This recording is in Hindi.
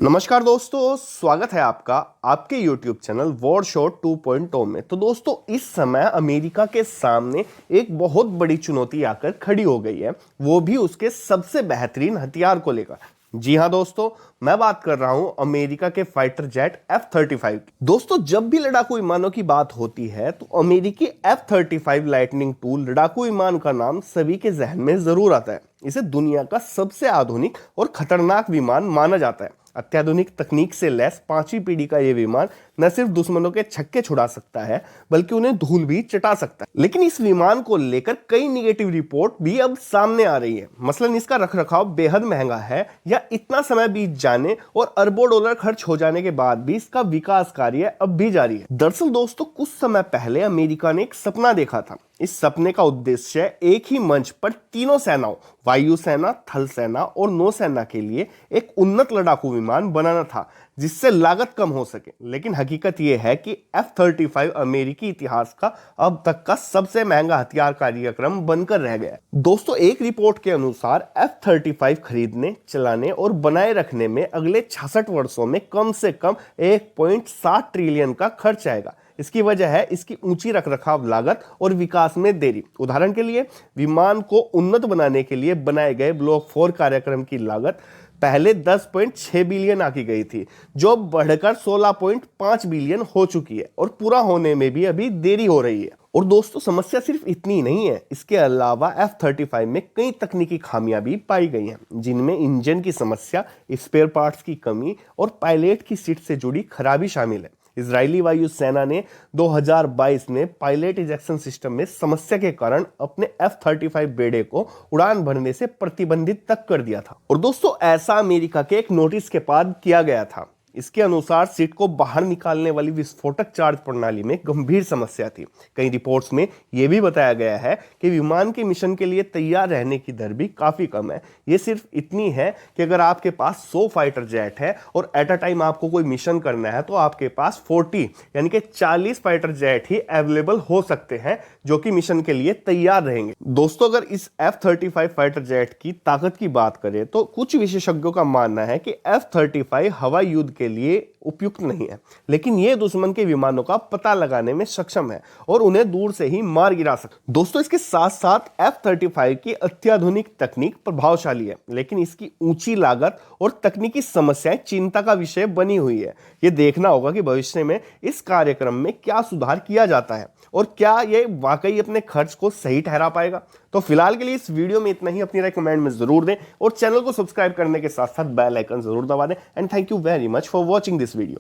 नमस्कार दोस्तों, स्वागत है आपका आपके YouTube चैनल वॉर शॉट 2.0 में। तो दोस्तों, इस समय अमेरिका के सामने एक बहुत बड़ी चुनौती आकर खड़ी हो गई है, वो भी उसके सबसे बेहतरीन हथियार को लेकर। जी हाँ दोस्तों, मैं बात कर रहा हूं अमेरिका के फाइटर जेट F-35 की। दोस्तों, जब भी लड़ाकू विमानों की बात होती है तो अमेरिकी F-35 लाइटनिंग II लड़ाकू विमान का नाम सभी के जहन में जरूर आता है। इसे दुनिया का सबसे आधुनिक और खतरनाक विमान माना जाता है। अत्याधुनिक तकनीक से लैस 5वीं पीढ़ी का यह विमान न सिर्फ दुश्मनों के छक्के छुड़ा सकता है, बल्कि उन्हें धूल भी चटा सकता है। लेकिन इस विमान को लेकर कई निगेटिव रिपोर्ट भी अब सामने आ रही है। मसलन इसका रखरखाव बेहद महंगा है, या इतना समय बीत जाने और अरबों डॉलर खर्च हो जाने के बाद भी इसका विकास कार्य अब भी जारी है। दरअसल दोस्तों, कुछ समय पहले अमेरिका ने एक सपना देखा था। इस सपने का उद्देश्य एक ही मंच पर तीनों सेनाओं, वायुसेना, थल सेना और नौसेना के लिए एक उन्नत लड़ाकू विमान बनाना था, जिससे लागत कम हो सके। लेकिन हकीकत यह है कि F-35 अमेरिकी इतिहास का अब तक का सबसे महंगा हथियार कार्यक्रम बनकर रह गया है। दोस्तों, एक रिपोर्ट के अनुसार F-35 खरीदने, चलाने और बनाए रखने में अगले 66 वर्षों में कम से कम 1.7 ट्रिलियन का खर्च आएगा। इसकी वजह है इसकी ऊंची रखरखाव लागत और विकास में देरी। उदाहरण के लिए, विमान को उन्नत बनाने के लिए बनाए गए ब्लॉक 4 कार्यक्रम की लागत पहले 10.6 बिलियन आकी गई थी, जो बढ़कर 16.5 बिलियन हो चुकी है और पूरा होने में भी अभी देरी हो रही है। और दोस्तों, समस्या सिर्फ इतनी नहीं है। इसके अलावा F-35 में कई तकनीकी खामियां भी पाई गई हैं, जिनमें इंजन की समस्या, स्पेयर पार्ट्स की कमी और पायलट की सीट से जुड़ी खराबी शामिल है। इजरायली वायुसेना ने 2022 में पायलट इजेक्शन सिस्टम में समस्या के कारण अपने F-35 बेड़े को उड़ान भरने से प्रतिबंधित तक कर दिया था। और दोस्तों, ऐसा अमेरिका के एक नोटिस के बाद किया गया था। इसके अनुसार सीट को बाहर निकालने वाली विस्फोटक चार्ज प्रणाली में गंभीर समस्या थी। कई रिपोर्ट्स में यह भी बताया गया है कि विमान के मिशन के लिए तैयार रहने की दर भी काफी कम है। यह सिर्फ इतनी है कि अगर आपके पास 100 फाइटर जेट है और एट अ टाइम आपको कोई मिशन करना है, तो आपके पास 40 यानी कि 40 फाइटर जेट ही अवेलेबल हो सकते हैं, जो कि मिशन के लिए तैयार रहेंगे। दोस्तों, अगर इस F-35 फाइटर जेट की ताकत की बात करें तो कुछ विशेषज्ञों का मानना है कि F-35 हवाई युद्ध के लिए उपयुक्त नहीं है, लेकिन यह दुश्मन के विमानों का पता लगाने में सक्षम है और उन्हें दूर से ही मार गिरा सकता है। दोस्तों, इसके साथ साथ F-35 की अत्याधुनिक तकनीक प्रभावशाली है, लेकिन इसकी ऊंची लागत और तकनीकी समस्याएं चिंता का विषय बनी हुई है। यह देखना होगा कि भविष्य में इस कार्यक्रम में क्या सुधार किया जाता है और क्या यह वाकई अपने खर्च को सही ठहरा पाएगा। तो फिलहाल के लिए इस वीडियो में इतना ही। अपनी राय कमेंट में जरूर दें और चैनल को सब्सक्राइब करने के साथ साथ बेल आइकन जरूर दबा दें। And thank you very much for watching this video.